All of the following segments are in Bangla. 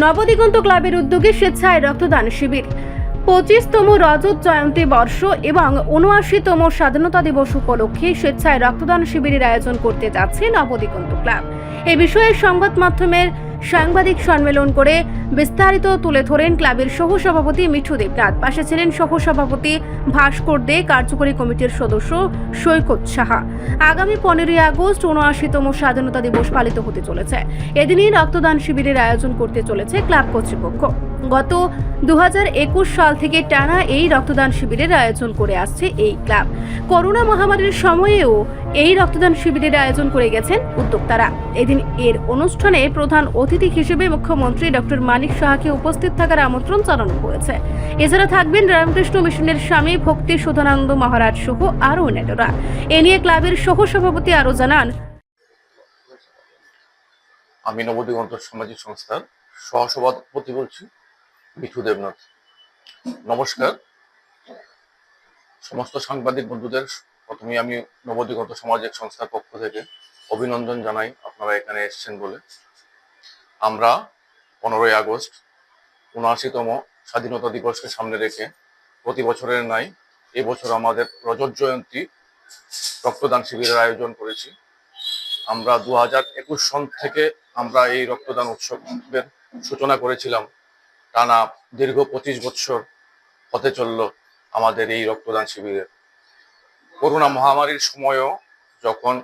নবদিগন্ত ক্লাবের উদ্যোগে স্বেচ্ছায় রক্তদান শিবির। 25তম রজত জয়ন্তী বর্ষ এবং 79তম স্বাধীনতা দিবস উপলক্ষে স্বেচ্ছায় রক্তদান শিবিরের আয়োজন করতে যাচ্ছে নবদিগন্ত ক্লাব। এ বিষয়ে সংবাদ মাধ্যমের সাংবাদিক সম্মেলন করে বিস্তারিত তুলে ধরেন ক্লাবের সহসভাপতি মিঠু দেবনাথ। পাশে ছিলেন সহসভাপতি ভাস্কর দে, কার্যকরী কমিটির সদস্য সৈকত সাহা। আগামী 15ই আগস্ট 79তম স্বাধীনতা দিবস পালিত হতে চলেছে। এদিনই রক্তদান শিবিরের আয়োজন করতে চলেছে ক্লাব কর্তৃপক্ষ। গত 2021 সাল থেকে টানা এই রক্তদান শিবিরের আয়োজন করে আসছে এই ক্লাব। করোনা মহামারীর সময়েও এই রক্তদান শিবিরের আয়োজন করে গেছেন উদ্যোক্তারা। এদিন এর অনুষ্ঠানে প্রধান অতিথি হিসেবে মুখ্যমন্ত্রী ডক্টর মানিক সাহাকে উপস্থিত থাকার আমন্ত্রণ জানানো হয়েছে। এছাড়া থাকবেন রামকৃষ্ণ মিশনের স্বামী ভক্তি সুধানন্দ মহারাজ সহ আরও অন্যান্যরা। এ নিয়ে ক্লাবের সহসভাপতি আরও জানান, আমি নবদিগন্ত সামাজিক সংস্থার সহসভাপতি বলছি, মিঠু দেবনাথ। নমস্কার সমস্ত সাংবাদিক বন্ধুদের। প্রথমে আমি নবদিগন্ত সামাজিক সংস্থার পক্ষ থেকে অভিনন্দন জানাই আপনারা এখানে এসেছেন বলে। আমরা 15ই আগস্ট 79তম স্বাধীনতা দিবসকে সামনে রেখে প্রতি বছরের ন্যায় এবছর আমাদের রজত জয়ন্তী রক্তদান শিবিরের আয়োজন করেছি। আমরা 2021 সন থেকে আমরা এই রক্তদান উৎসবের সূচনা করেছিলাম। টানা দীর্ঘ 25 বছর হতে চলল আমাদের এই রক্তদান শিবিরের। করোনা মহামারীর সময়ও যখন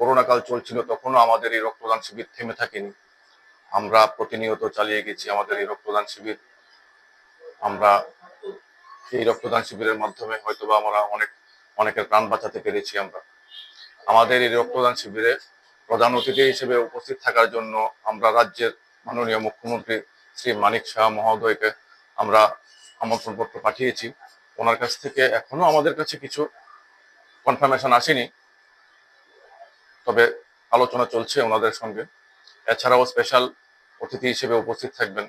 করোনা কাল চলছিল তখনও আমাদের এই রক্তদান শিবির থেমে থাকেনি। আমরা প্রতিনিয়ত চালিয়ে গেছি আমাদের এই রক্তদান শিবির। আমরা এই রক্তদান শিবিরের মাধ্যমে হয়তোবা আমরা অনেকের প্রাণ বাঁচাতে পেরেছি। আমাদের এই রক্তদান শিবিরে প্রধান অতিথি হিসেবে উপস্থিত থাকার জন্য আমরা রাজ্যের মাননীয় মুখ্যমন্ত্রী শ্রী মানিক সাহা মহোদয়কে আমরা আমন্ত্রণপত্র পাঠিয়েছি। ওনার কাছ থেকে এখনো আমাদের কাছে কিছু কনফার্মেশন আসেনি, তবে আলোচনা চলছে ওনাদের সঙ্গে। এছাড়াও স্পেশাল অতিথি হিসেবে উপস্থিত থাকবেন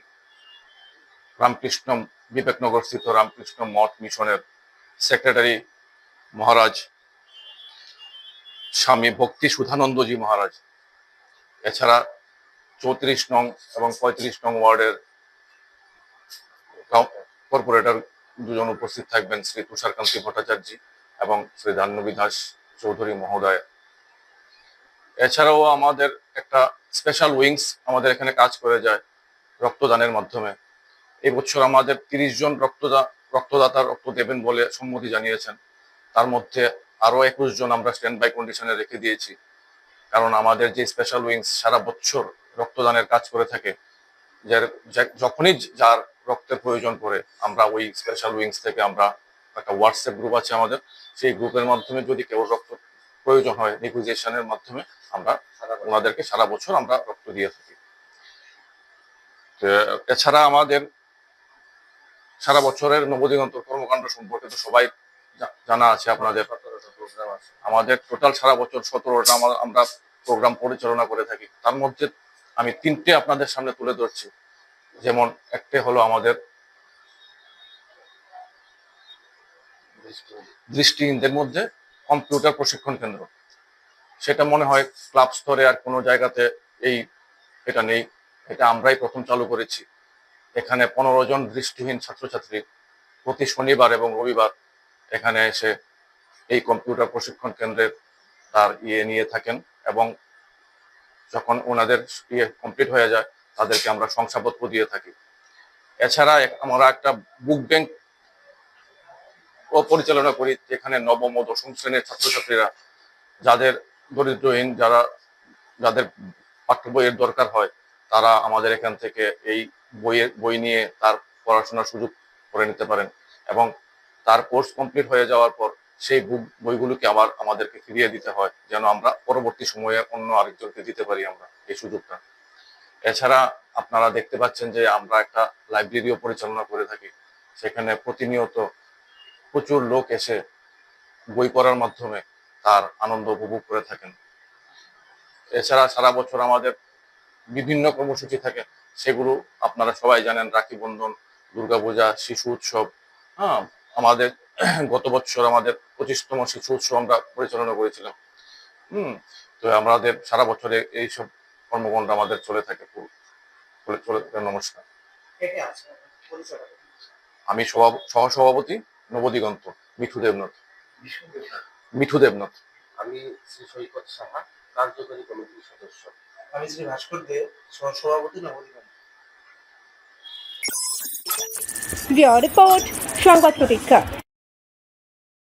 রামকৃষ্ণ বিবেকনগর স্থিত রামকৃষ্ণ মঠ মিশনের সেক্রেটারি মহারাজ স্বামী ভক্তি সুধানন্দজি মহারাজ। এছাড়া 34 নং এবং 35 নং ওয়ার্ডের কর্পোরেটর দুজন উপস্থিত থাকবেন, শ্রী তুষারকান্তি ভট্টাচার্য এবং শ্রী জাহ্নবী দাস চৌধুরী মহোদয়। এছাড়াও আমাদের একটা স্পেশাল উইংস আমাদের এখানে কাজ করে যায় রক্তদানের মাধ্যমে। এই বছর আমাদের 30 জন রক্তদাতা রক্ত দেবেন বলে সম্মতি জানিয়েছেন। তার মধ্যে আরো 21 জন আমরা স্ট্যান্ড বাই কন্ডিশনে রেখে দিয়েছি, কারণ আমাদের যে স্পেশাল উইংস সারা বছর রক্তদানের কাজ করে থাকে। যখনই যার রক্তের প্রয়োজন পড়ে আমরা ওই স্পেশাল উইংস থেকে আমরা একটা হোয়াটসঅ্যাপ গ্রুপ আছে আমাদের, সেই গ্রুপের মাধ্যমে যদি কেউ রক্ত প্রয়োজন হয় নেগোসিয়েশনের মাধ্যমে আমরা ওনাদেরকে সারা বছর আমরা রক্ত দিয়ে থাকি। এছাড়া আমাদের সারা বছরের নবদিগন্ত কর্মকাণ্ড সম্পর্কে তো সবাই জানা আছে আপনাদের। আমাদের টোটাল সারা বছর 17টা আমরা প্রোগ্রাম পরিচালনা করে থাকি। তার মধ্যে আমি 3টে আপনাদের সামনে তুলে ধরছি। যেমন একটা হলো আমাদের দৃষ্টিহীনদের মধ্যে কম্পিউটার প্রশিক্ষণ কেন্দ্র। সেটা মনে হয় ক্লাব স্তরে আর কোনো জায়গাতে এটা নেই। এটা আমরাই প্রথম চালু করেছি। এখানে 15 জন দৃষ্টিহীন ছাত্রছাত্রী প্রতি শনিবার এবং রবিবার এখানে এসে এই কম্পিউটার প্রশিক্ষণ কেন্দ্রে তার নিয়ে থাকেন, এবং যখন ওনাদের কমপ্লিট হয়ে যায় তাদেরকে আমরা শংসাপত্র দিয়ে থাকি। এছাড়া আমরা একটা বুক ব্যাংক পরিচালনা করি, যেখানে নবম ও দশম শ্রেণীর ছাত্রছাত্রীরা যাদের দরিদ্রহীন, যাদের পাঠ্য বইয়ের দরকার হয়, তারা আমাদের এখান থেকে এই বই নিয়ে তার পড়াশোনার সুযোগ করে নিতে পারেন, এবং তার কোর্স কমপ্লিট হয়ে যাওয়ার পর সেই বইগুলোকে আবার আমাদেরকে ফিরিয়ে দিতে হয়, যেন আমরা পরবর্তী সময়ে অন্য আরেকজনকে দিতে পারি আমরা এই সুযোগটা। এছাড়া আপনারা দেখতে পাচ্ছেন যে আমরা একটা লাইব্রেরিও পরিচালনা করে থাকি। সেখানে প্রতিনিয়ত প্রচুর লোক এসে বই পড়ার মাধ্যমে তার আনন্দ উপভোগ করে থাকেন। এছাড়া সারা বছর আমাদের বিভিন্ন কর্মসূচি থাকে, সেগুলো আপনারা সবাই জানেন। রাখি বন্ধন, দুর্গাপূজা, শিশু উৎসব। আমাদের গত বছর আমাদের 25তম শিশু উৎসব আমরা পরিচালনা করেছিলাম। তো আমাদের সারা বছরে এইসব কর্মকাণ্ড আমাদের চলে থাকে। নমস্কার। কে আছে পরিচয়? আমি সহসভাপতি নবদিগন্ত মিঠু দেবনাথ। মিঠু দেবনাথ। আমি শ্রী সৈকত সাহা, কার্যকরী কমিটির সদস্য। আমি শ্রী ভাস্কর দে, সহসভাপতি নবদ্বীপ। রিপোর্ট সংবাদ প্রতীক্ষা।